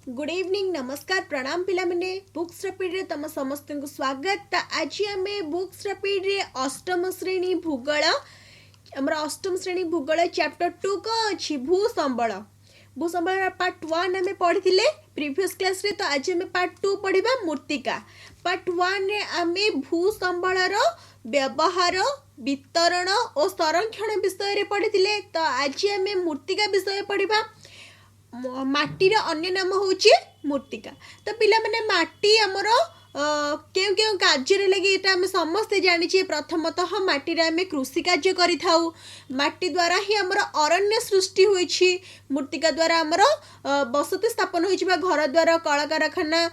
Good evening नमस्कार प्रणाम पिला मने बुक्स रैपिड रे तम समस्त को स्वागत। आज आम बुक्स रैपिड रे अष्टम श्रेणी भूगोल आमर अष्टम श्रेणी भूगोल चैप्टर 2 को अच्छी भूसंबल पार्ट 1 आम पढ़ी प्रीवियस क्लास रे। तो आज आम पार्ट 2 पढ़ा मूर्तिका। पार्ट 1 रे आम भूसंबलर व्यवहार वितरण और संरक्षण विषय रे पढ़ी। तो आज आम मूर्तिका विषय पढ़ा। माटीर अन्य नाम हूँ मूर्तिका। तो पिला माने माटी आमर क्यों क्यों कार्य लगे ये आम समस्ते जानी। प्रथमतः माटी आम कृषि कार्य करिथाउ। माटी द्वारा ही आमर अरण्य सृष्टि होइछि। मूर्तिका द्वारा आमर बसति स्थापन होइछि बा घर द्वार कल कारखाना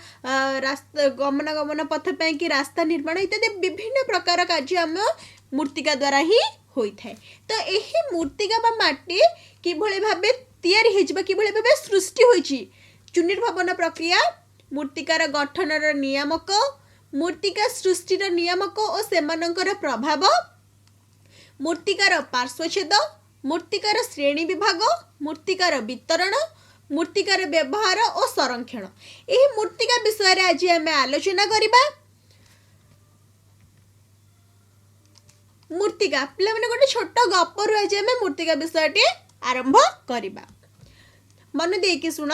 रास्ता गमनागमन पथ पे कि रास्ता निर्माण इत्यादि विभिन्न प्रकार कार्य आम मूर्तिका द्वारा ही होइथाय। तो एही मूर्तिका बा माटी किभଳି भाबे तैयारी होइछि किभଳି भाबे सृष्टि होइछि। चुनिर्भवन प्रक्रिया मूर्तिकार गठनर नियामक, मूर्तिका सृष्टिर नियामक और सेमानकर प्रभाव, मूर्तिकार पार्श्वछेद, मूर्तिकार श्रेणी विभाग, मूर्तिकार वितरण, मूर्तिकार व्यवहार और संरक्षण। एही मूर्तिका विषय रे आज आमे आलोचना करिबा। मूर्तिका पिला माने गोटे छोट गप रु आज आमे मूर्तिका विषयटी आरंभ करिबा। मन देकी सुन।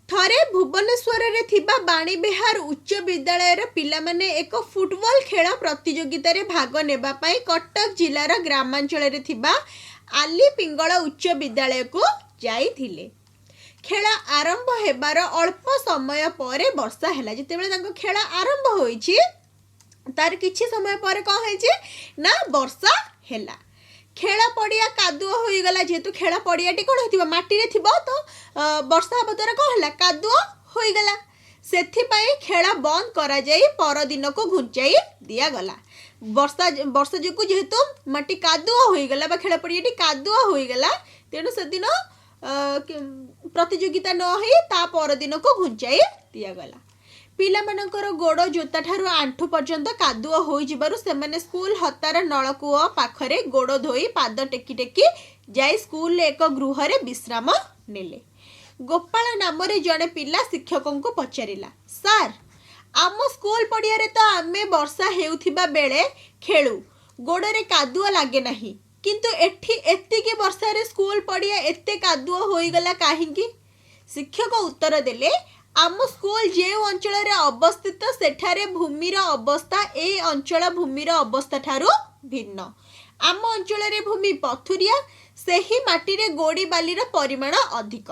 थरे भुवनेश्वर रे थिबा बाणी बिहार उच्च विद्यालय रे पिला माने एक फुटबॉल खेल प्रतियोगिता रे भाग नेबा पई कटक जिल्लार ग्रामांचल रे थिबा आली पिंगल उच्च विद्यालय को जाइथिले। खेल आरंभ हेबार अल्प समय पर वर्षा हैला। जेतेबेले तांको खेल आरंभ होईछि तार किछि समय पर कौन है ना वर्षा हैला। खेल पड़िया कादुआ हो गला। जेहेतु खेल पड़ियाटी कौन हो माटी थी तो वर्षा हवा द्वारा कौन है कादुआ हो गला। से खेल बंद करा जाई परदिन को घुंचाई दिया गला। वर्षा जो जेहेतु माटी कादुआ हो गला बा खेल पड़ियाटी कादुआ हो गला तेणु से दिन प्रतियोगिता न हो ता परदिन को घुंचाई दिया गला। पिला मानकर गोड़ जोता ठारू आंठू पर्यंत कादुआ हो जिबारु सेमाने स्कूल हतार नलकूआ पाखरे गोड़ धोई पाद टेकी टेकी जाई स्कूल एक गृह रे विश्राम नेले। गोपाल नाम रे जड़े पिला शिक्षकों को पचारिला, सार आम स्कूल पड़िया रे तो आमे वर्षा हेउथिबा बेले खेलु गोड़ रे कादुआ लागे नाही, किंतु एठी एतिकी वर्षा रे स्कूल पड़िया एते कादुआ होई गला काहींकी? शिक्षक उत्तर देले, आम स्कूल जो अंचल अवस्थित सेठारे भूमिर अवस्था ए अंचल भूमिर अवस्था ठारू भिन्न। आम अंचल रे भूमि पथुरिया सेही माटी रे गोड़ी बालीर परिमाण अधिक,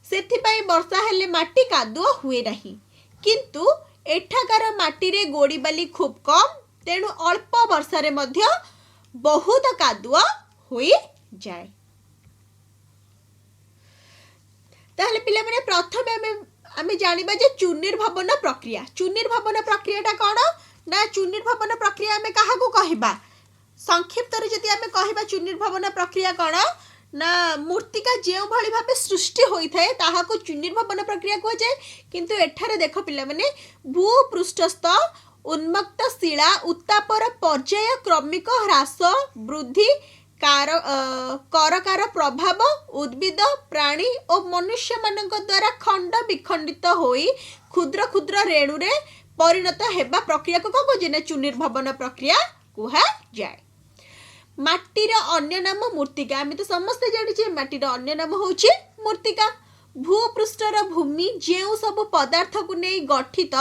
सेथिपाई वर्षा हेले माटी कादुआ हुए नहीं, किंतु एठाकार माटी रे गोड़ी बाली खूब कम तेणु अल्प वर्षा रे मध्य बहुत कादुआ हुई जाए। ताहले पिले माने प्रथमे आमे जानिबा जे चुनिर्भवन प्रक्रिया। चुनिर्भवन प्रक्रियाटा कौन ना चुनिर्भवन प्रक्रिया आमे काहाकू कहिबा संक्षिप्त रे जति आमे कहिबा चुनिर्भवन प्रक्रिया कौन ना मूर्तिका जेउ भली भाबे सृष्टि होई थाए ताहाकू चुनिर्भवन प्रक्रिया को जाय। किंतु एठारे देखो पिला माने भूपृष्ठस्थ उन्मक्त शिला उत्तापर पर्याय क्रमिक ह्रास वृद्धि करकार प्रभाव उद्भिद प्राणी और मनुष्य मानक द्वारा खंड विखंडित होई क्षुद्र क्षुद्र रेणु रे परिणत हेबा प्रक्रिया को कह ना चुनिर्भवन प्रक्रिया कुहा जाए। माटीर अन्य नाम मूर्तिका। आम तो समस्ते जानी माटीर अन्य नाम होची मूर्तिका। भूपृष्ठर भूमि जेउ सब पदार्थ को नहीं गठित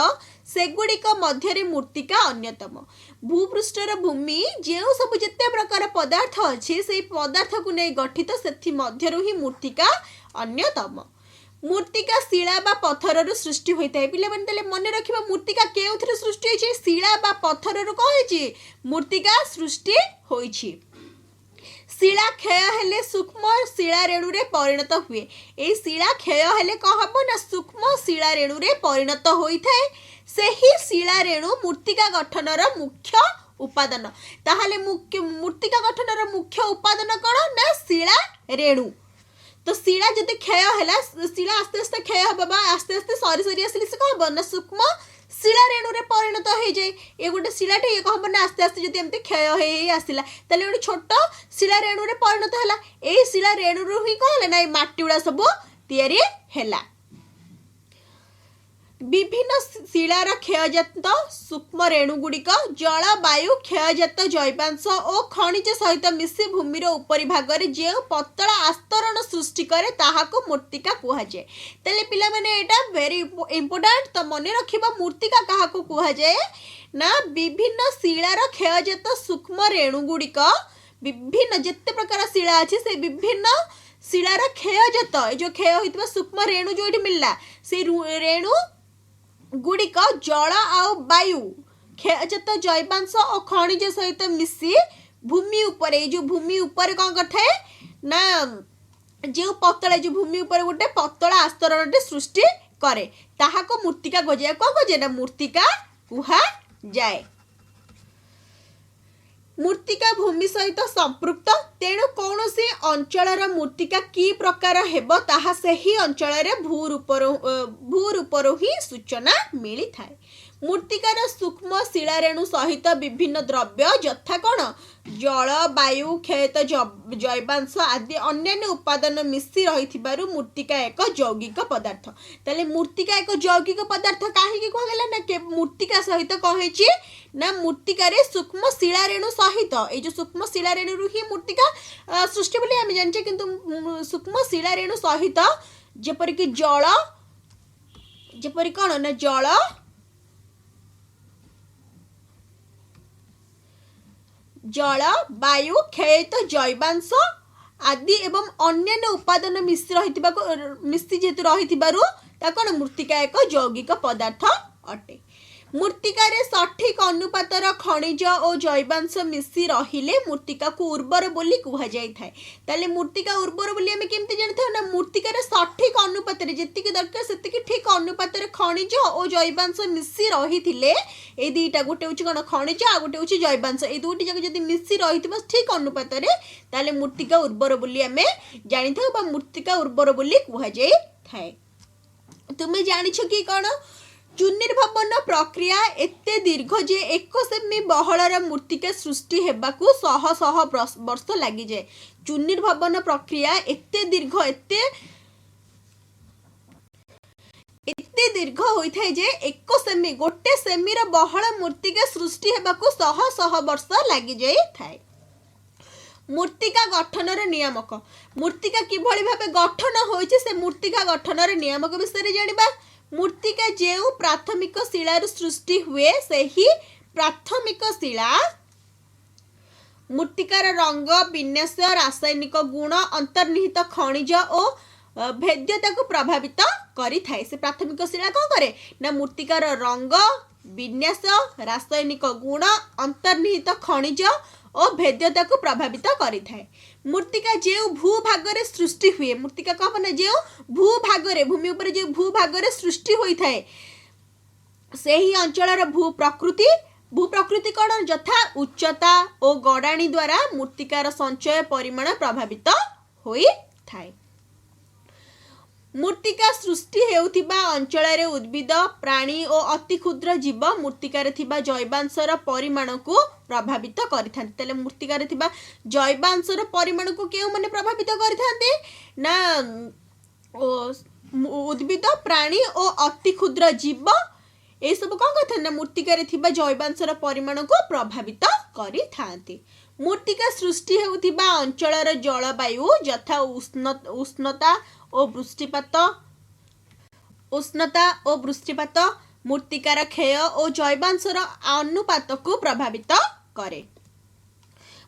सेगुड़िक मध्य मूर्तिका अन्यतम। भूपृष्ठर भूमि जेउ सब जिते प्रकार पदार्थ अच्छे से पदार्थ को नहीं गठित से मध्यरु ही मूर्तिका अन्यतम। मूर्तिका शिला बा पत्थर सृष्टि होता है। पिला माने मन रखिबा मूर्तिका केउथरे सृष्टि होइछि शिला बा पत्थर रो कहिछि मूर्तिका सृष्टि होइछि। शिला क्षय हेले सूक्ष्म शिला रेणु रे परिणत हुए। ए शिला क्षय हेले कौन हम ना सूक्ष्म शिला रेणु रे परिणत होई थाए। सेही शिला रेणु मूर्तिका गठनर मुख्य उपादान। ताहाले मूर्तिका गठनर मुख्य उपादान कौन ना शिला रेणु। तो शिला जदि क्षय हैला शिला आस्ते आस्ते क्षय हबा आस्ते आस्ते सरी सरी आसले से कौन ना सूक्ष्म शिला रेणु रे परिणत हो जाए। ये गोटे शिलाटे ये कहब ना आस्ते आस्ते जदि एमती क्षय हो आसला ताले गोटे छोट शिला रेणु रे परिणत हैला। ए शिला रेणु रु ही कहले ना माटी गुड़ा सब तैयारी हैला। विभिन्न शिलार क्षयजात सूक्ष्म रेणुगुड़िक जलवायु क्षयजात जैवांश और खनिज सहित मिसी भूमिर उपरी भाग में जो पतला आस्तरण सृष्टि करे ताहाको मूर्तिका कुहाଯାଏ। तेले पिला माने एटा वेरी इंपोर्टेंट तो मन रखिबा मूर्तिका काहाको कुहाଯାଏ ना विभिन्न शिलार क्षयजात सूक्ष्म रेणुगुड़िक विभिन्न जिते प्रकार शिला अच्छी से विभिन्न शिलार क्षयजात जो क्षय होता सूक्ष्म रेणु जो मिलला से रेणु गुड़िक जल आउ वायु क्षयजात जैवांश और खनिज सहित मिसी भूमि उपर जो भूमि उपर कौन करता ना जो पतला जो भूमि उपर गोटे पतला आस्तरण सृष्टि करे ताहाको मूर्तिका गजाए कौन गजे ना मूर्तिका कुहा जाए। मूर्तिका भूमि सहित संपृक्त तेणु कौन सी अंचलर मूर्तिका की प्रकार हेबो ताहा सही अंचल भूरूपर ही सूचना मिली थाए। मूर्तिकार सूक्ष्म शिलारेणु सहित विभिन्न द्रव्य यथा कौन जल वायु क्षयत जैवांश आदि अन्य उपादान मिसी रही मूर्तिका एक यौगिक पदार्थ। ताले मूर्तिका एक यौगिक पदार्थ कहीं कहला ना मूर्तिका सहित कहे ना मूर्तिकार सूक्ष्म शिलारेणु सहित ये सूक्ष्म शिलारेणु ही मूर्तिका सृष्टि बोली आम जाने किंतु सूक्ष्म शिलारेणु सहित जेपरिक जल जेपरि कौन ना जल जल वायु क्षयित जैवांश आदि एवं अन्य उपादान मिसी जेतु रही कौन मूर्तिका एक यौगिक पदार्थ अटे। मूर्तिकार सठिक अनुपातर खनिज और जैवांश मिसी रहिले मूर्तिका को उर्वर बोली कह जाए। ताले मूर्तिका उर्वर बोली आम केमती जानी ना मूर्तिकार सठिक अनुपात जी दरकार से ठीक अनुपात खनिज और जैवांश मिसी रही ए दुईटा गोटे हूँ कौन खनिज आ गोटे हूँ जैवांश ये दुईटी जाक जब मिसी रही ठीक अनुपात ताले मूर्तिका उर्वर बोली आम जानी था मूर्तिका उर्वर बोली कह जाए। तुम्हें जानिछ कि कौन चुनिर्भवन प्रक्रिया एते दीर्घ जे 1 सेमी बहलर मूर्तिका सृष्टि हेबाकू शह शह वर्ष लगी जाए। चुनिर्भवन प्रक्रिया एते दीर्घ एते दीर्घ होता है जे 1 सेमी गोटे सेमीर बहल मूर्तिका सृष्टि हेबाकू शह शह वर्ष लगी जाए थाए। मूर्तिका गठनर नियामक मूर्तिका किभଳି भाबे गठन होइছে से मूर्तिका गठनर नियामक विषय जानिबा। मूर्तिका जो प्राथमिक शिलार सृष्टि हुए से ही प्राथमिक शिला मूर्तिकार रंग विन्यास रासायनिक गुण अंतर्निहित खनिज और भेद्यता को प्रभावित करी थाए। से प्राथमिक शिला कौन करे ना मूर्तिकार रंग विन्यास रासायनिक गुण अंतर्निहित खनिज और भेद्यता को प्रभावित करी थाए। मूर्तिका जो भूभाग सृष्टि हुए मूर्तिका कह ना जो भूभाग भूमि उपर जो भूभाग सृष्टि होता है से ही अंचल भूप्रकृति कौन यथा उच्चता और गड़ाणी द्वारा मूर्तिकार संचय परिमाण प्रभावित होता है। मूर्तिका सृष्टि हेउथिबा अंचल उद्भिद प्राणी और अति क्षुद्र जीव मूर्तिकार थिबा जैवांशर परिमाण को प्रभावित करिथांते। तले मूर्तिकार थिबा जैवांशर परिमाण को केउ माने प्रभावित करिथांते ना उद्भिद प्राणी और अति क्षुद्र जीव ए सब कौन करते ना मूर्तिकार थिबा जैवांशर परिमाण को प्रभावित करिथांते। मूर्तिका सृष्टि हेउथिबा अंचलर जलवायु यथा उष्णता और वृष्टिपात मूर्तिकार क्षय और जैवांशर अनुपात को प्रभावित करे।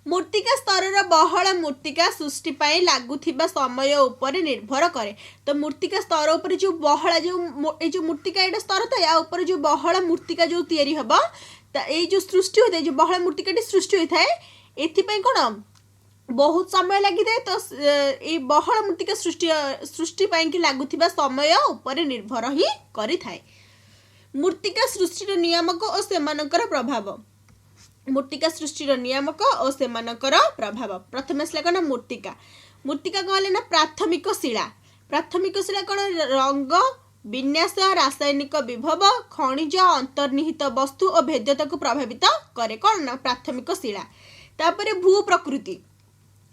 मूर्तिका स्तर बहल मूर्तिका सृष्टि पाई लागुथिबा समय उपर निर्भर करे। तो मूर्तिका स्तर उपर जो बहला जो मूर्तिका एटा स्तर था या उपर जो बहल मूर्तिका जो तैयारी हबा ए जो सृष्टि होता है जो बहल मूर्तिकाटी सृष्टि होता है एथिपाई कौन बहुत समय लगी था। तो ये बहल मूर्तिका सृष्टि पाई लागुथिबा समय उपर निर्भर ही करि थाए। मूर्तिका सृष्टिर नियामक और सेमानकर प्रभाव मूर्तिका सृष्टिर नियामक और सेमानकर प्रभाव प्रथम आसला कौन मूर्तिका मूर्तिका कहले ना प्राथमिक शिला कौन रंग विन्यास रासायनिक विभव खनिज अंतर्निहित वस्तु और भेद्यता को प्रभावित करे कौन ना प्राथमिक शिला। तापर भू प्रकृति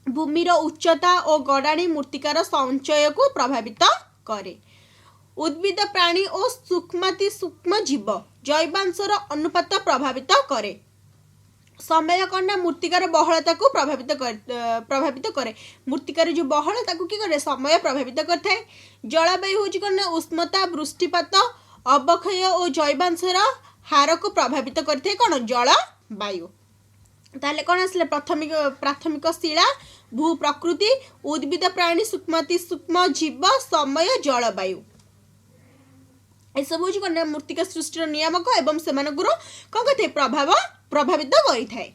भूमिर उच्चता और गड़ाणी मूर्तिकार संचय को प्रभावित करे। उद्भिद प्राणी और सूक्ष्माति सूक्ष्म जीव जैवांशर अनुपात प्रभावित करे। समय कौन ना मृत्तिकार बहलता को प्रभावित करे। मृत्तिकार जो बहलता को कि करे समय प्रभावित करता है। जलवायु हूँ कौन ना उष्णता वृष्टिपात अवक्षय और जैवांशर हार को प्रभावित करते कौन जलवायु। ताहले कौन आसले प्राथमिक शिला भू प्रकृति उद्भिद प्राणी सूक्ष्माति सूक्ष्म जीव समय जलवायु एसबू हूँ कौन मृत्तिका सृष्टि नियामक एवं से कौन करते प्रभावित करें।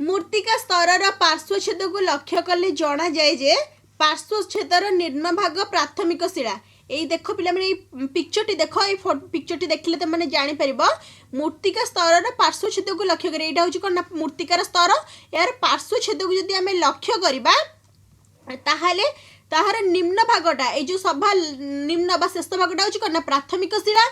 मृत्तिका स्तर पार्श्वछेद को लक्ष्य कले जना जाए जे पार्श्वछेदर निम्न भाग प्राथमिक शिला। यही देख पे पिक्चरटी देख पिक्चरटी देखले तो मैंने जापर मृत्तिका स्तर पार्श्वछेद को लक्ष्य करें। यहाँ हूँ कौन मृत्तिकार स्तर यार पार्श्वछेद को जब आम लक्ष्य करवा ताहले ताहार निम्न भागटा ये जो सभा निम्न बा शेष भागटा हूँ कौन प्राथमिक शिला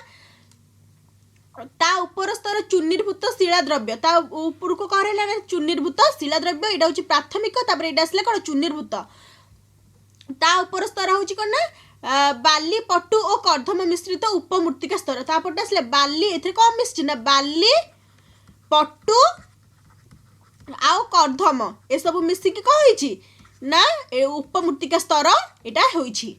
ता ऊपर स्तर चूर्णीभूत शिला द्रव्य ता ऊपर को कह रहा चूर्णीभूत शिला द्रव्य यहाँ हूँ प्राथमिक ये आसला कौन चूर्णीभूत ता ऊपर स्तर हूँ कौन ना बाली पटु और कर्दम मिश्रित उपमृत्तिका स्तर तापटे आसले बाली ए कौन मिश्र ना बाली पटु आउ कर्दम ए सब मिसिकी कौन होइछि ना उपमृत्तिका स्तर एटा होइछि।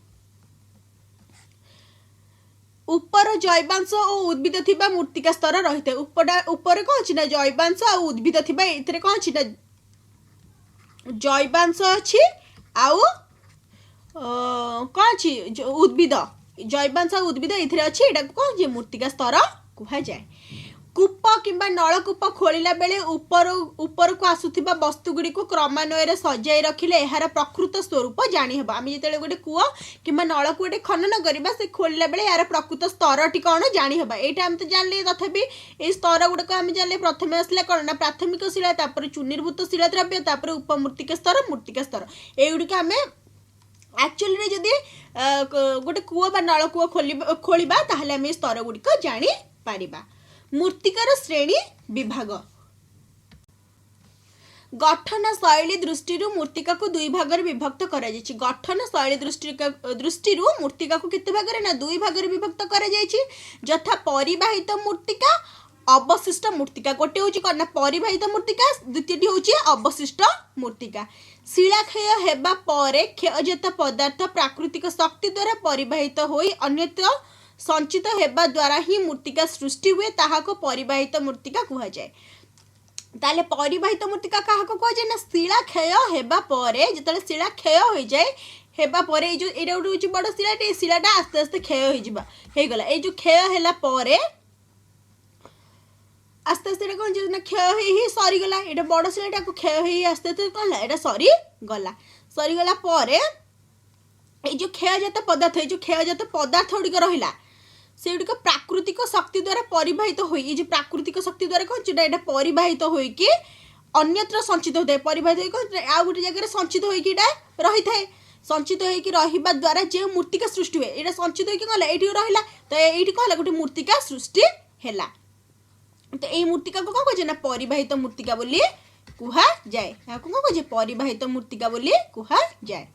ऊपर जैवांश और उद्भिद थिबा मृत्तिका स्तर रही ऊपर कौन अच्छी ना जैवांश और उद्भिद थिबा एथिरे कौन अच्छी ना जैवांश अच्छी आउ कौन अच्छी उद्भिद जैवांश और उद्भिद एथिरे अच्छी एटा कौन जे मृत्तिका स्तर कह जाए। कूप किंबा नलकूप खोलिला बेले ऊपर को आसुथिबा वस्तुगुड़ी को क्रमान्वय सजाई रखिले यार प्रकृत स्वरूप जानी हेबा। आम जो गोटे कूह किंबा नलकूटे खनन करवा से खोलिला बेले यार प्रकृत स्तरटी कौन जानी हेबा। एटा हम तो जानले तथापि ए स्तर गुड़ाक आम जानले प्रथम आसला कौन ना प्राथमिक शिला तापर चूर्णीभूत शिला द्रव्य तापर उपमृत्तिका स्तर मृत्तिका स्तर एगुड़िक आम एक्चुअली जदि गोटे कूह बा नलकूह खोलिबा ताहले आम स्तर गुड़िक जानी पारिबा। मृत्तिकार श्रेणी विभाग गठन शैली दृष्टि मृत्तिका को दुई भाग विभक्त करा जायछि। गठन शैली दृष्टि मृत्तिका को कितने भाग ना दुई भाग विभक्त करा जायछि यथा परिवाहित मृत्तिका अवशिष्ट मृत्तिका। गोटे हूँ कौन ना परिवाहित मृत्तिका द्वितीय हूँ अवशिष्ट मृत्तिका। शिलाक्षय हेबा परे क्षयजात पदार्थ प्राकृतिक शक्ति द्वारा परिवाहित होई अन्यत्र संचित हेबा द्वारा ही मृत्तिका सृष्टि हुए ताहाको परिवाहित मृत्तिका कह जाए। ताले परिवाहित मृत्तिका क्या कह जाए ना शिला क्षय हेबा परे जिते शिला क्षय हो जाए हेबा परे जो एटा गोटे बड़ शिलाटे शिलाटा आस्ते आस्ते क्षय होगला ये जो क्षय है परे आस्ते आस्ते कौन ना क्षय ही सरीगला ये बड़ शिलाटा को क्षय ही आस्ते आस्ते कौन है सरीगला पर जो क्षयजात पदार्थ जो क्षयजात पदार्थ गुड़िक रहा से गुड़िक प्राकृतिक शक्ति द्वारा परिवाहित हो प्राकृतिक शक्ति द्वारा कौन ये परिवाहित होइकी अन्यत्र संचित होता है। परिवाहित आउ गोटे जगह संचित होइकी रही थाए संचित होइकी रहिबा द्वारा जो मृत्तिका सृष्टि हुए ये संचित होइकी कौन ये रहा तो ये कौन गोटे मृत्तिका सृष्टि है। तो ये मृत्तिका को कौन कहे ना परिवाहित मृत्तिका बोली कुहा जाए। यहाँ को कौन कहे परिवाहित मृत्तिका बोली कुहा जाए।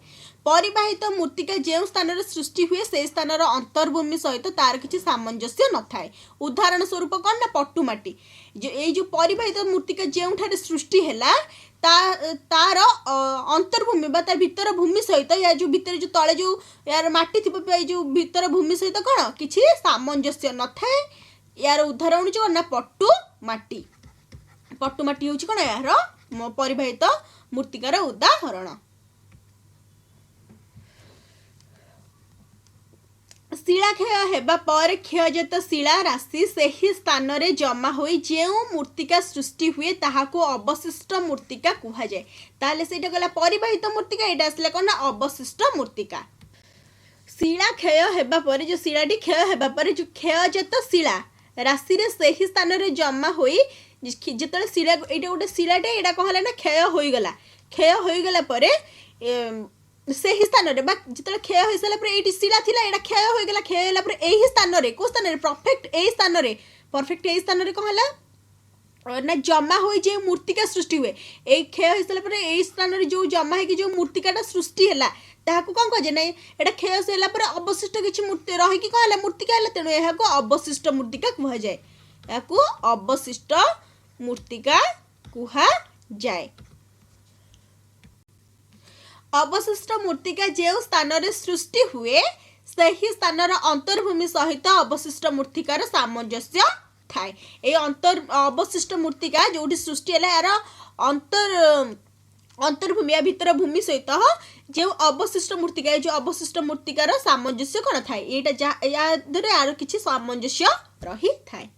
परिवाहित मृत्तिका जो स्थान सृष्टि हुए से स्थान अंतर्भूमि सहित तार किसी सामंजस्य न थाए। उदाहरण स्वरूप कौन ना पट्टुमाटी जो ये परिवाहित मृत्तिका जो सृष्टि है तार अंतर्भूमि तार भीतर भूमि सहित या जो भीतर जो तले जो यार माटी थी जो भीतर भूमि सहित कौन किसी सामंजस्य न थाए। यार उदाहरण जो ना पट्टुमाटी पट्टुमाटी हूँ कौन यार परिवाहित मृत्तिकार उदाहरण। शिलाक्षय हेबा पर क्षयजात शिला राशि सही स्थान रे जमा होई जेउ मृत्तिका सृष्टि हुए ताहाको अवशिष्ट मृत्तिका कहा जाए। ताले सेटा गला परिवाहित मृत्तिका एटा आसला कोन अवशिष्ट मृत्तिका। शिला क्षय हेबा पर जो शिलाटी क्षय हेबा पर जो क्षयजात शिला राशि रे सही स्थान रे जमा होई जितले शिला एटा गोटे शिलाटे एटा कहला ना क्षय होईगला पर से ही स्थान रे जितले क्षय हो सारा पर एटी शिला थिला एटा क्षय होईगला क्षय होला पर एही स्थान रे को स्थान रे परफेक्ट एही स्थान रे कहला ना जमा हो जो मूर्तिका सृष्टि हुए ये क्षय हो सारा यही स्थान में जो जमा हो जो मूर्तिकाटा सृष्टि है ताकू कौन कहे ना यहाँ क्षय सारापर अवशिष्ट किसी मूर्ति रही कौन है मूर्तिका है तेणु यह अवशिष्ट मूर्तिका कहुए या अवशिष्ट मूर्तिका कहुए। अवशिष्ट मूर्तिका जो स्थान में सृष्टि हुए सही स्थान अंतर्भूमि सहित अवशिष्ट मूर्तिकार सामंजस्य थाए। ये अवशिष्ट मूर्तिका जो सृष्टि है यार अंतर्भूमि या भितर भूमि सहित जो अवशिष्ट मूर्तिका जो अवशिष्ट मूर्तिकार सामंजस्य कौन थाए या द्वारा यार किसी सामंजस्य रही थाए।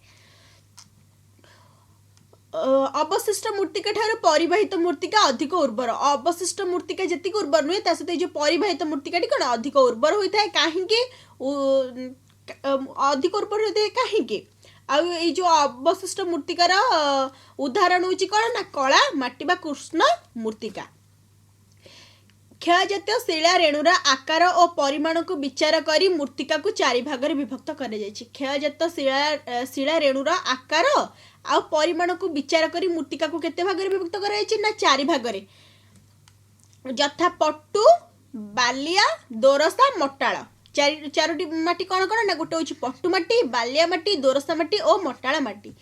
अवशिष्ट मूर्तिका ठार परिवाहित मूर्तिका अधिक उर्वर अवशिष्ट मूर्तिका जी उर्वर नुहे सहित जो परिवाहित मूर्तिका कौन अधिक उर्वर होता है कहीं अधिक उर्वर होता है कहीं आई जो अवशिष्ट मूर्तिकार उदाहरण हूँ कौन ना कला माटी बा कृष्ण मूर्तिका। क्षय जातीय शिला रेणुर आकार और परिमाण को विचार करी मूर्तिका को चारि भाग में विभक्त कर क्षय जातीय शिला रेणुर आकार आ परिमाण को विचार करी मूर्तिका को केते भाग में विभक्त कर ना चारि भाग यथा पट्टू बालिया दोरसा मटाळ चारोटी माटी कौन कौन ना गोटे हूँ पट्टू माटी बालिया माटी दोरसा माटी और मटाळ माटी।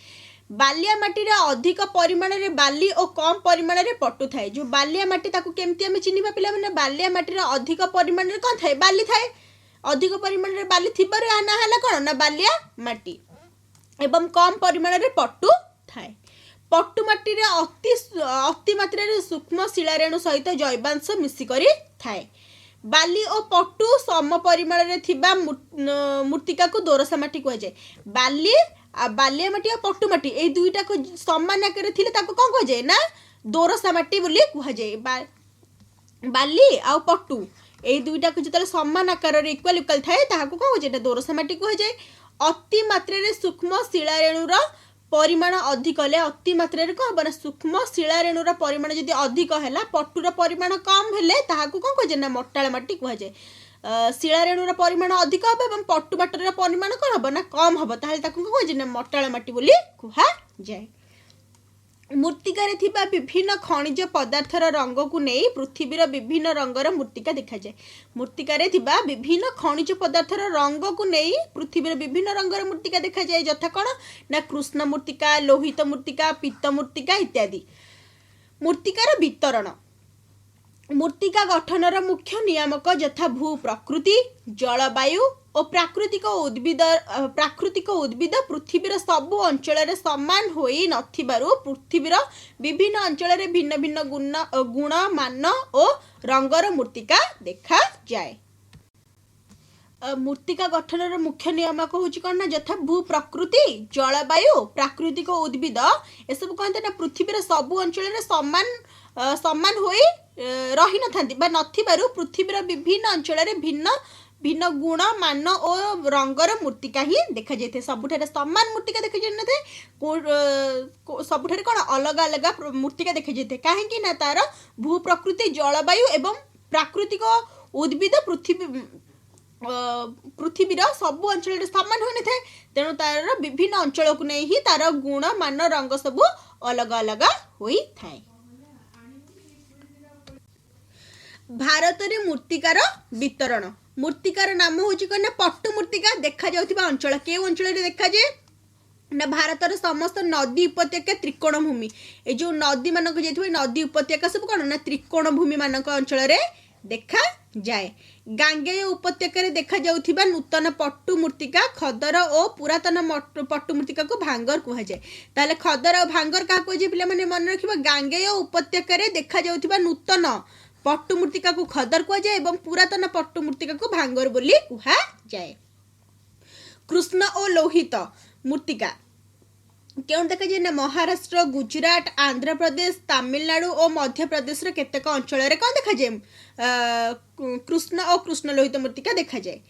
बालिया माटी अधिक परिमाण में बाली और कम परिमाण में पट्टू थाए जो बालिया माटी केमती आम चिन्ह पिला मैंने बालिया माटी अधिक परिमाण में कौन थाए बाली थाए अधिक परिमाण में बाली थी ना है कौन ना बालिया माटी एवं कम परिमाण में पट्टू थाए। पट्टू माटी अति मात्रा सूक्ष्म शिलारेणु सहित जैवांश मिसिक थाए। बाली और पट्टू सम परिमाण में मूर्तिका को दोरसा माटी कहुए। बाली बालिया माटी और पट्टू माटी ये दुईटा को समान आकार थे कौन कहुए ना दोरसा माटी बोली कहुए। बाली आ पट्टू ये दुईटा को जो समान आकार इक्वाल इक्वाल थाए कौन कहुए दोरसा माटी कहुए। अति मात्रा सूक्ष्म शिलारेणुर परिमाण अधिक हेले अति मात्रा कौन हम ना सूक्ष्म शिलारेणुर परिमाण जब अधिक है पट्टूर परिमाण कम हेले कौन कहुए ना मटाळ माटी कहुए। शिलारेणुर परिमाण अधिक हम और पट्टू माटर परिमाण कौन हम ना कम हम कौन कहुए ना मटाळ माटी बोली कहुए। मूर्तिकार थिबा विभिन्न खनिज पदार्थर रंग को नहीं पृथ्वीर विभिन्न रंगर मूर्तिका देखा जाए। मूर्तिकार थिबा विभिन्न खनिज पदार्थर रंग को नहीं पृथ्वीर विभिन्न रंगर मूर्तिका देखा जाए यथा कौन ना कृष्ण मूर्तिका लोहित मूर्तिका पीत मूर्तिका इत्यादि। मूर्तिकार वितरण मूर्तिका गठनर मुख्य नियामक यथा भू प्रकृति जलवायु और प्राकृतिक उद्भिद पृथ्वीर सबु अंचल समान होई नथिबारु पृथ्वीर विभिन्न अंचल भिन्न भिन्न गुण मान और रंगर मूर्तिका देखा जाए। मूर्तिका गठनर मुख्य नियामक हूँ कौन ना यथा भू प्रकृति जलवायु प्राकृतिक उद्भिद ये सब कहते ना पृथ्वीर सबु अंचल समान होई रही नथिबारु पृथ्वीर विभिन्न अंचल भिन्न भिन्न गुण मान और रंगर मूर्तिका ही देखा जाए। सबुठ समान मूर्तिका देखा जाए सबुठ कौन अलग अलग मूर्तिका देखा जाए कहीं ना तार भू प्रकृति जलवायु एवं प्राकृतिक उद्भिद पृथ्वीर सबु अंचल समान हो न तेणु तार विभिन्न अंचल को नहीं ही तार गुण मान रंग सब अलग अलग होता है। भारत में मूर्तिकार वितरण मूर्तिकार नाम हूँ कौन पट्टू मूर्तिका देखा जाउथिबा अंचल के अंचल देखा जाए ना भारतर समस्त नदी उपत्यका त्रिकोण भूमि ए जो नदी मानक जाइथिबा नदी उपत्यका सब कौन ना त्रिकोण भूमि मानक अंचल देखा जाए। गांगेय उपत्यका देखा जाउथिबा नूतन पट्टू मूर्तिका खदर और पुरातन पट्टू मूर्तिका को भांगर कहुए। ताले खदर और भांगर क्या कहुए पिला माने मन रखिबा गांगेय उपत्यका देखा जाउथिबा नूतन पट्टू मूर्तिका को खदर कहुए और पुरातन पट्टू मूर्तिका को भांगर बोली कहुए। कृष्ण और लोहित मूर्तिका क्यों देखा जाए ना महाराष्ट्र गुजरात आंध्र प्रदेश तमिलनाडु और मध्य प्रदेश केतेक अंचल कौन देखा जाए कृष्ण और कृष्ण लोहित मूर्तिका देखा जाए।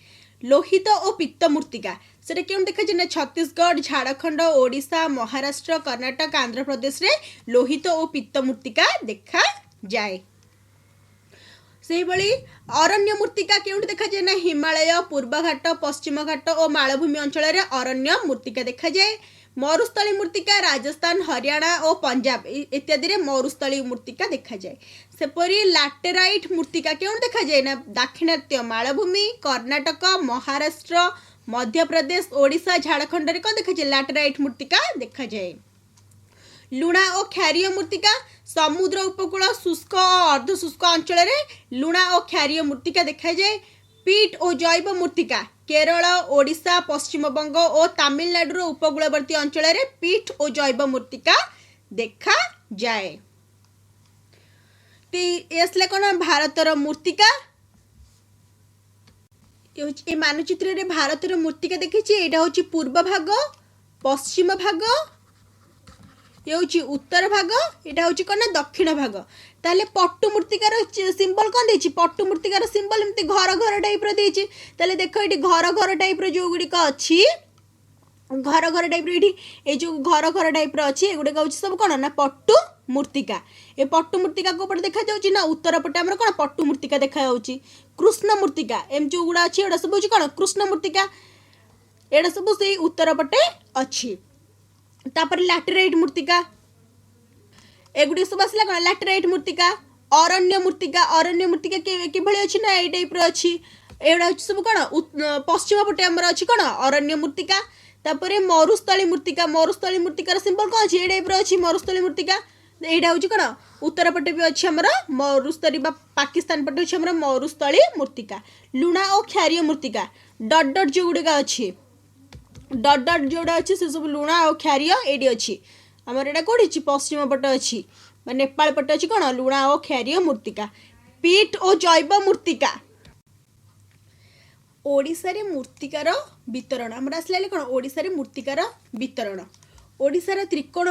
लोहित और पित्त मूर्तिका से क्यों देखा जाए ना छत्तीसगढ़ झारखंड ओडिशा महाराष्ट्र कर्नाटक आंध्र प्रदेश रे लोहित और पित्त मूर्तिका देखा जाए। से भली अरण्य मूर्तिका क्यों देखा जाए ना हिमालय पूर्व घाट पश्चिम घाट और मालभूमि अंचल अरण्य मूर्तिका देखा जाए। मरुस्थली मृत्तिका राजस्थान हरियाणा और पंजाब इत्यादि रे मरुस्थली मृत्तिका देखा जाए। सेपरी लैटेराइट मृत्तिका क्यों देखा जाए ना दाक्षिणात्य मालभूमि कर्णाटक महाराष्ट्र मध्य प्रदेश ओडिशा झारखंड रे कौन देखा जाए लैटेराइट मृत्तिका देखा जाए। लुणा और क्षारीय मृत्तिका समुद्र उपकूल शुष्क और अर्ध शुष्क अंचल लुणा और क्षारीय मृत्तिका देखा जाए। पीट और जैव मृत्तिका केरल ओडिशा पश्चिम बंग और तमिलनाडु उपकूलवर्ती अंचल पीट और जैव मृत्तिका देखा जाए। तो कौन भारतर मृत्तिका ये मानचित्र रे भारतर मृत्तिका देखी यहाँ हूँ पूर्व भाग पश्चिम भाग ये हूँ उत्तर भाग यहाँ हूँ कौन दक्षिण भाग। ताले पट्टु मृत्तिकार सिंबल कौन देछि पट्टु मृत्तिकार सिंबल एमती घर घर टाइप रो देछि। ताले देखो ये घर घर टाइप रो जो गुड़िक अच्छी घर घर टाइप ये जो घर घर टाइप अच्छी एगुड़िक हूँ सब कौन ना पट्टु मृत्तिका। ये पट्टु मृत्तिका को पटे देखा जाउछि ना उत्तर पटे आमर कौन पट्टु मृत्तिका देखा जाउछि। कृष्ण मृत्तिका एम जो गुड़ा अच्छी एटा सब हूँ कौन कृष्ण मृत्तिका एटा सब से उत्तर पटे अच्छी। तापर लैटेराइट मृत्तिका एगुड़ी सब आसला कौन लैटेराइट मृत्तिका अरण्य मृत्तिका किभଳି अच्छी ना ये टाइप अच्छी एगुड़ा सब कौन पश्चिम पटे आमर अच्छी कौन अरण्य मृत्तिका। तापर मरुस्थली मृत्तिकार सिंबल कौन अच्छी ये टाइप अच्छी मरुस्थली मृत्तिका यहाँ हूँ कौन उत्तर पटे भी अच्छी आमर मरुस्थली पाकिस्तान पटे अच्छी आमर मरुस्थली मृत्तिका। लुणा और क्षारीय मृत्तिका डट डट जो गुड़िका अच्छी डट डट जोड़ा अच्छी से सब लुणा और क्षारीय ये अच्छी आमर एटा कौटी पश्चिम पटे अच्छी नेपाल पटे अच्छी कौन लुणा और क्षारीय मृत्तिका। पीट और जैव मृत्तिका ओडिशा रे मृत्तिकार वितरण आमर आसला कौन ओडिशा रे मृत्तिकार वितरण ओडिशार त्रिकोण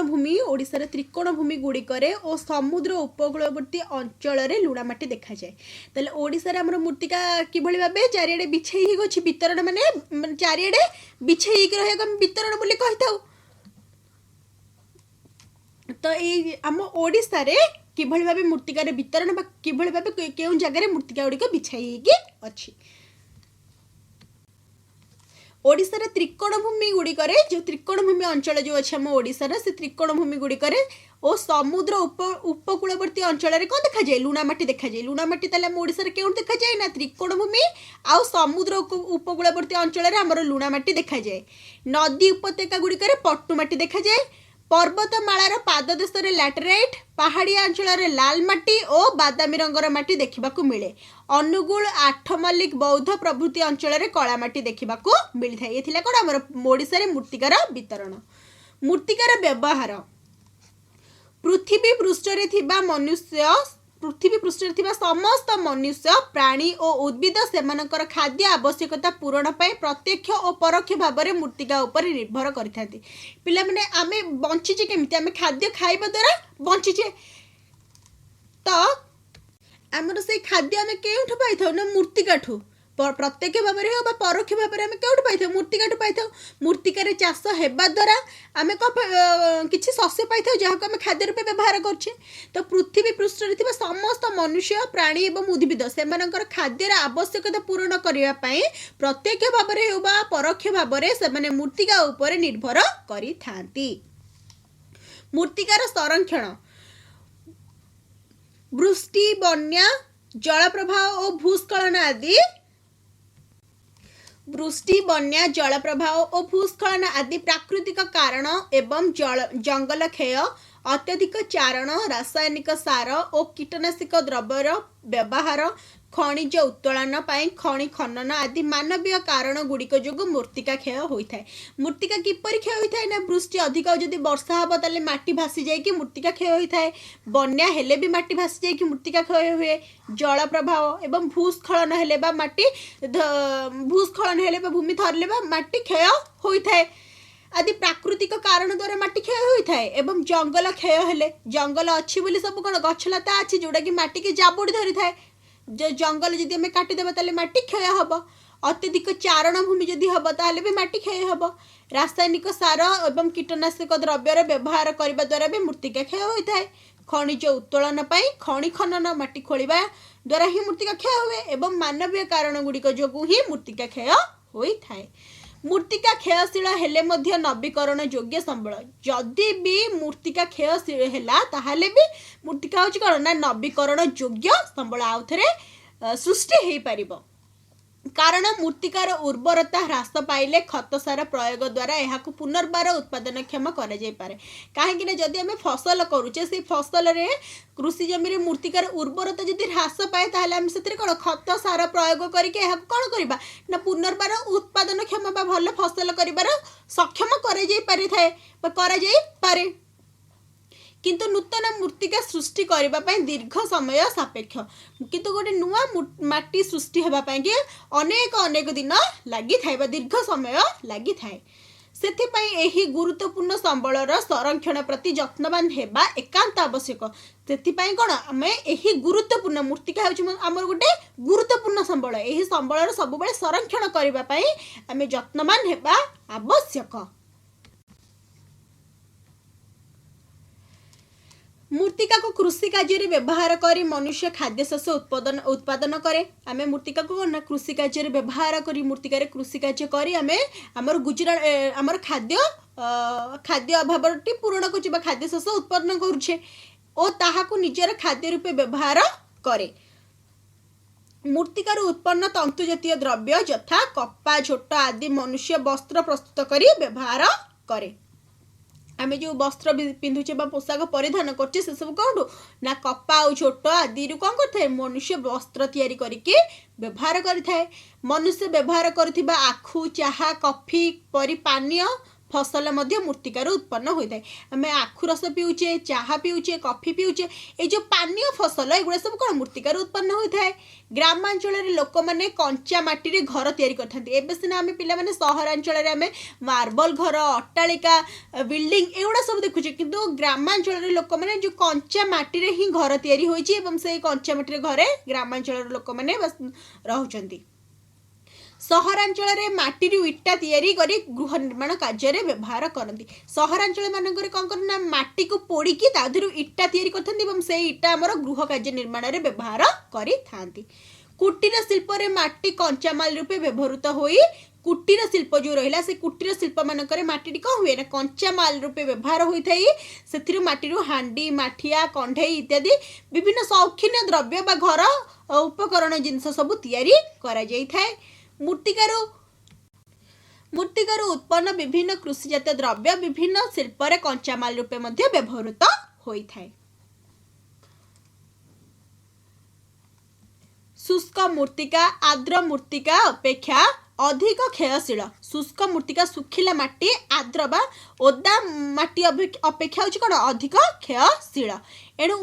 भूमि गुड़िकरे और समुद्र उपकूलवर्ती अंचल लुणा माटी देखा जाए। ताले ओडिशार आमर मृत्तिका किभଳି भाबे चारिआडे बिछाई ही गछि वितरण माने चारिआडे बिछाई ही रहय हम वितरण बोली कहिताउ। तो ये आम ओडिशा रे किभଳି भाबे मृत्तिकार वितरण बा किभଳି भाबे केउं जगह मृत्तिका गुड़िक बिछाई ही अछि। ओडिशार त्रिकोण भूमि गुड़िकरे जो त्रिकोण भूमि अंचल जो अच्छे आम ओडिशार से त्रिकोण भूमि गुड़िकरे और समुद्र उपकूलवर्ती अंचल कौन देखा जाए लुणा माटी देखा जाए। लुणा माटी ताले आम ओडिशार केउं देखा जाए ना त्रिकोण भूमि आउ समुद्र उपकूलवर्ती अंचल आमर लुणा माटी देखा जाए। नदी उपत्यका गुड़िकरे पट्टु माटी देखा जाए। पर्वतमालार पाददेश लैटेराइट पहाड़िया अंचल लाल माटी और बादामी रंगर माटी देखा मिले। अनुगुल आठमल्लिक बौद्ध प्रभृति अंचल कला माटी देखा मिलता है। ये कौन आम ओडिशा रे मृत्तिकार वितरण। मृत्तिकार व्यवहार पृथ्वी पृष्ठरे थिबा मनुष्य पृथ्वी पृष्ठरे थिबा समस्त मनुष्य प्राणी और उद्भिद सेमानकर खाद्य आवश्यकता पूरण पाए प्रत्यक्ष और परोक्ष भाव में मृत्तिका उपर निर्भर करथांती। पिला माने आमे बंचिचे केमिति आमे खाद्य खाइबा द्वारा बंचिचे तो आमर से खाद्य आमे केउठु पाइथौ ना मृत्तिकाठु प्रत्यक्ष भाव में परोक्ष भाव में कौटू पाई मृत्तिकाठू पाई मृत्तिकार चाष हेबा द्वारा आम किसी शस्य पाई जहाँ को आम खाद्य रूपे व्यवहार करछे। तो पृथ्वी पृष्ठरे थिबा समस्त मनुष्य प्राणी एवं उद्भिद सेमानकर खाद्यर आवश्यकता पूरण करने प्रत्यक्ष भाव में परोक्ष भाव में मृत्तिका उपर निर्भर करिथांती। मृत्तिकार संरक्षण वृष्टि बन्या जल प्रवाह और भूस्खलन आदि वृष्टि बन्या जल प्रवाह और भूस्खलन आदि प्राकृतिक कारण एवं जंगल क्षय अत्यधिक चारण रासायनिक सार और कीटनाशक द्रव्यर व्यवहार खनिज उत्तोलन खनि खनन आदि मानवीय कारण गुड़िक जो मृत्तिका क्षय होता है। मृत्तिका किपर क्षय होता है ना वृष्टि अधिक जदि वर्षा हम ताले माटी भासी जाए मृत्तिका क्षय होता है। बन्या हेले भी माटी भासी जाए मृत्तिका क्षय हुए। जल प्रभाव एवं भूस्खलन हेले बा माटी भूस्खलन हेले बा भूमि थरले बा माटी क्षय होता है आदि प्राकृतिक कारण द्वारा माटी क्षय होता है। एवं जंगल क्षय हेले जंगल अच्छी बोली सब कौन गछलता अच्छी जोटा कि माटी की जाबुड़ी धरी थाए जो जंगल जदि आम काटिदेबा ताले माटी क्षय हम। अत्यधिक चारण भूमि जदि हम ताहले भी माटी क्षय हम। रासायनिक सार एवं कीटनाशक द्रव्यर व्यवहार करने द्वारा भी मृत्तिका क्षय होता है। खनिज उत्तोलन खनि खनन माटी खोलिबा द्वारा ही मृत्तिका क्षय हुए एवं मानवीय कारण गुड़िक जो ही मृत्तिका क्षय होता है। मृत्तिका क्षयशील हेले मध्य नवीकरण योग्य संबल जदि भी मृत्तिका क्षयशील हैला ताहले भी मृत्तिका होची कौन ना नवीकरण योग्य संबल आउ थरे सृष्टि हेई परिबो कारण मृत्तिकार उर्वरता ह्रास पाइले खत सार प्रयोग द्वारा यह पुनर्बार उत्पादनक्षम कर कहीं जदि आम फसल करुचे से फसल रे कृषि जमी मृत्तिकार उर्वरता जदि ह्रास पाए ताहले आम से कौन खत सार प्रयोग करके कौन करबा ना पुनर्बार उत्पादनक्षम बा भल फसल करिबार सक्षम कर पारे किंतु नूतन मृत्तिका सृष्टि करने दीर्घ समय सापेक्ष किंतु गोटे नुआ माटी सृष्टि होगापाई अनेक अनेक दिन लगी था दीर्घ समय लगी था से यही गुरुत्वपूर्ण संबलर संरक्षण प्रति जत्नवान हेबा एकांत आवश्यक से कौन आम यही गुरुत्वपूर्ण मृत्तिका आमर गोटे गुरुत्वपूर्ण संबल यही संबलर सब संरक्षण करने आम जत्नवान हेबा आवश्यक मृत्तिका को कृषि कार्य व्यवहार करी मनुष्य खाद्य शस्य उत्पादन करे आमे मृत्तिका को ना कृषि कार्य व्यवहार करी मृत्तिका कृषि कार्य करी आमे हमर गुजरात हमर खाद्य अभाव पूरण कर खाद्य शस्य उत्पादन करुछे ओ ताहा को निजर खाद्य रूपे व्यवहार करे मृत्तिकार उत्पन्न तंतु जातीय द्रव्य यथा कप्पा झोट आदि मनुष्य वस्त्र प्रस्तुत करी व्यवहार करे आमे जो वस्त्र पिंधुचे पोशाक परिधान करछे से सब कौटू ना कप्पा और झोट आदि कौन करता मनुष्य वस्त्र तैयारी करके व्यवहार करिथाए मनुष्य व्यवहार करथिबा आखु चाहा कॉफी परि पानीय फसल मध्य मृत्तिकार उत्पन्न होता है आम आखु रस पीऊचे चाहा पीऊचे कॉफी पीऊचे ये जो पानीय फसल एगुड़ा सब कौन मृत्तिकार उत्पन्न होता है ग्रामांचल लोक मैंने कंचा माटी घर तैयारी करते सीना आम पे सहरांचल आम मार्बल घर अट्टालिका बिल्डिंग एगुड़ा सब देखुचे किंतु ग्रामांचल लोक मैंने जो कंचा माटी ही घर तैयारी होइछि एवं से कंचा माटी घरे ग्रामांचल लोक मैंने रहउछंती सहरांचल माटी इटा तैयारी करी गृह निर्माण कार्य व्यवहार करती सहरांचल मानक कौन करना माटी को पोड़ी ताधर इटा तैयारी करते से इटा आमर गृह कार्य निर्माण में व्यवहार करी कुटीर शिल्प माटी कंचामाल रूपे व्यवहृत होई कुटीर शिल्प जो रहा से कुटीर शिल्प मानक माटी कौन हुए ना कंचामाल रूपे व्यवहार होता है से माटी हांडी माठिया कंढई इत्यादि विभिन्न शौखीन द्रव्य बा घर उपकरण जिनस सब तैयारी करा जाय थाए मृत्तिकार उत्पन्न विभिन्न कृषिजात द्रव्य विभिन्न शिल्प कंचामाल रूपे मध्य व्यवहृत होता है शुष्क मृत्तिका आर्द्र मृत्तिका अपेक्षा अधिक क्षयशील शुष्क मृत्तिका सुखिला माटी आर्द्र बा ओदा माटी अपेक्षा होची कोन अधिक क्षयशील एणु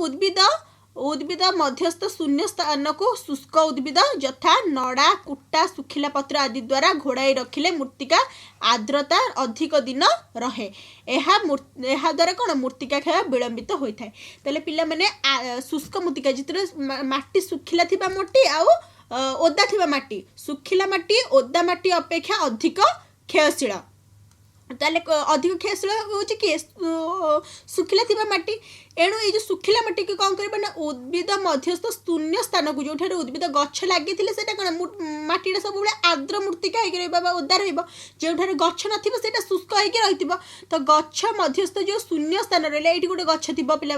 उद्भिद मध्यस्थ शून्य स्थान को शुष्क उद्भिद यथा नड़ा कुटा सुखिला पत्र आदि द्वारा घोड़ाई रखिले मृत्तिका आर्द्रता अधिक दिन रहे यह द्वारा कौन मृत्तिका क्षय विलंबित होता है तेल पिला माने शुष्क मृत्तिका जितने माटी सुखिला थिबा माटी आउ ओदा थिबा माटी सुखिला माटी ओदा माटी अपेक्षा अधिक क्षयशील ताले अधिक क्षयशील होची कि सुखिला थिबा माटी एणु ये सुखिला माटी की कौन करबा ना उद्भिद मध्यस्थ शून्य स्थान को जो उद्भिद गछ लगी कौन माटी सब आर्द्र मृत्तिका होगा ओदा जो गछ ना शुष्क हो तो गछ मध्यस्थ जो शून्य स्थान रहा ये गोटे गछ थी पे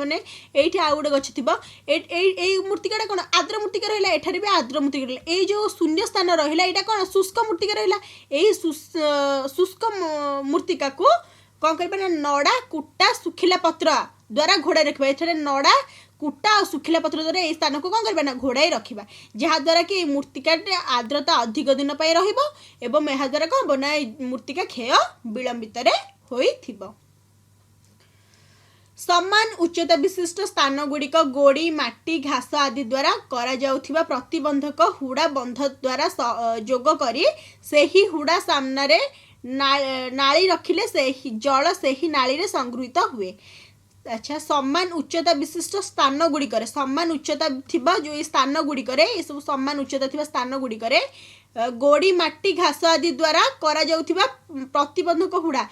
ये आउ गोटे गछ थी मृत्तिका कौन आर्द्र मृत्तिका रहा एठारे भी आर्द्र मृत्तिका रहा ये जो शून्य स्थान रहा यहाँ कौन शुष्क मृत्तिका रहा यही शुष्क मृत्तिका को कौन कर नड़ा कुटा सुखिला पत्र द्वारा घोड़ाई रखा ये नड़ा कुटा और सुखिला पत्र द्वारा ये स्थान को कौन करना घोड़ाई रखा जहाद्वारा कि मृत्तिका आर्द्रता अधिक दिन पर रहा द्वारा कौन बना मृत्तिका क्षय विलंबित होइथिबो समान उच्चता विशिष्ट स्थान गुड़िक गोड़ी माटी घास आदि द्वारा करा जाउथिबा प्रतिबंधक हुड़ा बंध द्वारा जोग करी से ही हुड़ा सामने नाली रखिले से जल से ही नाली रे संगृहित हुए अच्छा समान उच्चता विशिष्ट स्थान गुड़िक समान उच्चता थिबा जो ये स्थान गुड़िक ये सब समान उच्चता थिबा स्थान गुड़िक गोड़ी माटी घास आदि द्वारा करा जाउथिबा प्रतिबंधक हुड़ा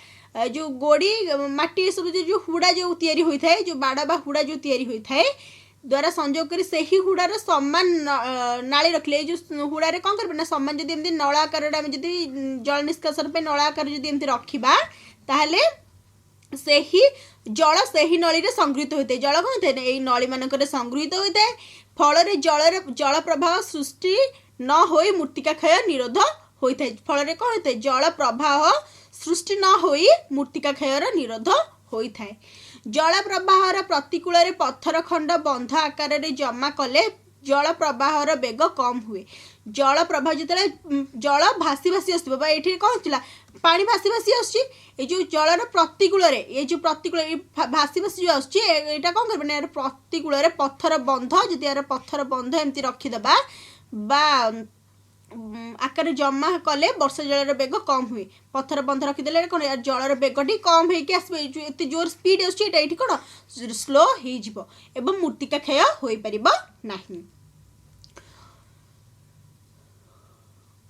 जो गोड़ी माटी सब जो हुड़ा जो तैयारी होता है जो बाड़ा बा हुड़ा जो तैयारी होता है द्वारा संयोग करी से ही हुड़ार समान नाली रखले जो हुड़ारे कौन कर समान जदि एमती नल आकार जल निष्कासन पे नल आकार जदि एमती रखिबा ताहले से ही जल से ही नली रे संगृहीत होते जल कौन होता है नली मानक संगृहीत होता है फल जल प्रवाह सृष्टि न होई मूर्तिका क्षय निरोध होता है फल कौन होता है जल प्रवाह सृष्टि न होई मूर्तिका क्षयर निरोध होता है जल प्रवाहर प्रतिकूल पत्थर खंड बंध आकार जमा कले जल प्रवाहर बेग कम हुए जल प्रवाह जो जल भासी भासी आसो ये कौन होता पानी भासी भासी आसो जलर प्रतिकूल ये जो प्रतिकूल भासी भासी जो आसटा कौन कर यार प्रतिकूल पत्थर बंध जदि यार पत्थर बंध एमती रखीदबा बा आकार जमा कले वर्षा जलर बेग कम हुए पत्थर बंध रखीदे कौन यार जलर बेगटी कम होते जोर स्पीड आसो कौन स्लो हो मूर्तिका क्षय हो पार नहीं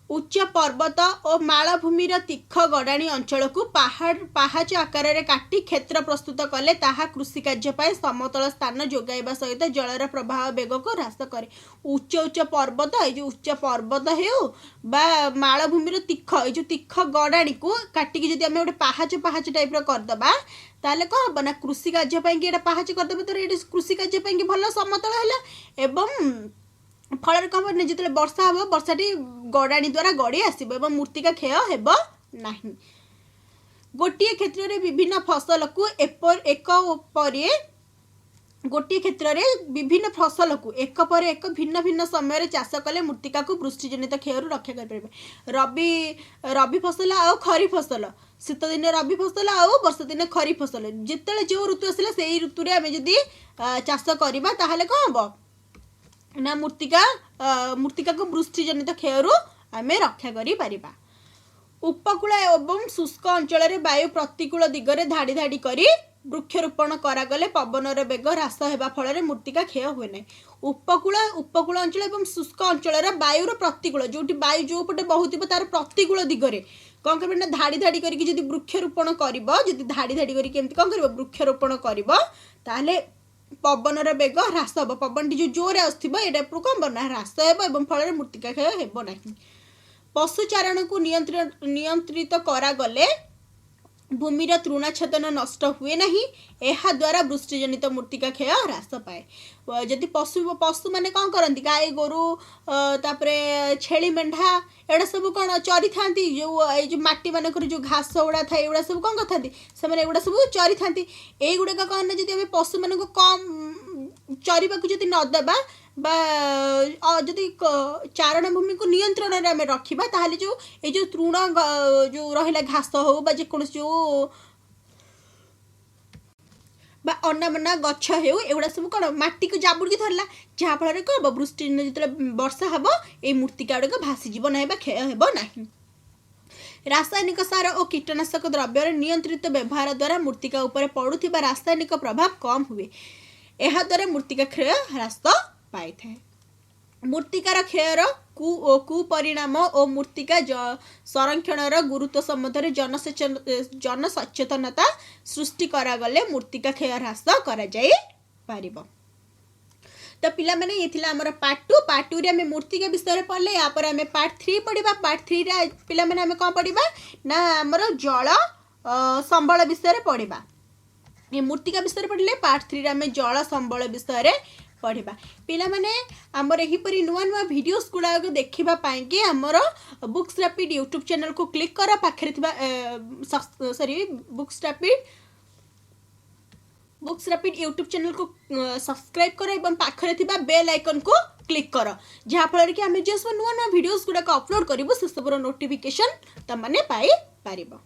उच्च पर्वत और मालभूमिर तीख गड़ाणी अंचल को पहाच आकार काटी क्षेत्र प्रस्तुत कले ताहा कृषि कार्य समतल स्थान जोगाइबा सहित जलर प्रवाह बेग को ह्रास करे उच्च उच्च पर्वत ये उच्च पर्वत हो बा मालभूमिर तीख ये तीख गड़ाणी को काटिकी जब आम गोटे पहाच टाइप करदे ताले कौन हम ना कृषि कार्य पहाच करदे तो ये कृषि कार्य भल समतल है एवं फल कौन जो वर्षा हम वर्षाटी गड़ाणी द्वारा गड़ी आसो मूर्तिका क्षय हेब नहीं गोटे क्षेत्र में विभिन्न फसल को गोटे क्षेत्र में विभिन्न फसल को एक पर एक भिन्न भिन्न समय चाष कले मूर्तिका को वृष्टिजनित क्षय रक्षा कर रबी फसल आ खरीफ फसल शीत दिन रबी फसल आउ वर्षा दिन खरीफ फसल जिते जो ऋतु आसला से ऋतु में आम जदि चाष करवा ताहले कौन हम ना मूर्तिका को वृष्टिजनित क्षय आम रक्षा कर उपकूल एवं शुष्क अंचल वायु प्रतिकूल दिगरे धाड़ी धाड़ी करी वृक्षरोपण करागले पवनर बेग ह्रास होगा फल मूर्तिका क्षय हुए ना उपकूल अंचल एवं शुष्क अंचल वायुर प्रतिकूल जो वायु जो पटे बहुत तार प्रतिकूल दिगरे कौन कर धाड़ी धाड़ी करके वृक्षरोपण कर धाड़ी धाड़ी करके कौन कर वृक्षरोपण कर पवनर बेग ह्रास हम पवन जो जोर आसो कौन बना ह्रास हो फल मूर्तिका क्षय होना पशुचारण को नियंत्रित करागले भूमिर तृणाच्छेदन नष्ट हुए नहीं यह द्वारा वृष्टिजनित मूर्तिका क्षय ह्रास पाए जदि पशु मैंने कौन करती गाय गोरु तापरे छेली मेढ़ा एड़ा सब कौन चरी था जो माटी मानक जो घास गुड़ा था एगुड़ा सब कौन करते से एगुड़ा सब चरी था युड़ाक कौन जब पशु मान कम चरवा जदि नदेबा जदि चारण भूमि को नियंत्रण में रखा ताहले जो ये जो तृण जो रहा घास हो जेकोसी जो अनाबना गछ हो एगुड़ा सब कौन मटी को जाबुड़ी धरला जहाँफल कौन हम वृष्टि जो वर्षा हम ये मूर्तिका गुड़ाक भासीज ना क्षय हेब ना रासायनिक सार और कीटनाशक द्रव्यर नियंत्रित व्यवहार द्वारा मूर्तिका उपर पड़ुथिबा रासायनिक प्रभाव कम हुए यह द्वारा मूर्तिका क्षय ह्रास पाई था मूर्तिकार क्षयर कुपरिणाम और मूर्तिका संरक्षण गुरुत्व संबंध जनसचेतनता सृष्टि करागले मूर्तिका क्षय ह्रास कर तो पिला माने ये थिला हमर पार्ट 2 रे हमें मूर्तिका विषय पढ़ले या पर हमें पार्ट 3 पढ़िबा पार्ट 3 रे पिला माने हमें कोन पढ़िबा ना हमर जल संबल विषय पढ़िबा ये मूर्तिका विषय पढ़ले पार्ट 3 रे हमें जल संबल विषय पढ़ा पिला माने आमर एहीपरी नुआ नुआ वीडियोस गुड़ाक देखा पाई आमर बुक्स रैपिड यूट्यूब चैनल को क्लिक कर पाखे sorry books rapid YouTube channel को सब्सक्राइब कर एवं पाखे बेल आइकन को क्लिक कर जहाँफल कि आम जो सब नुआ नुआ वीडियोस गुड़ाक अपलोड करूँ से सब नोटिफिकेशन तमने पाई पारिबो।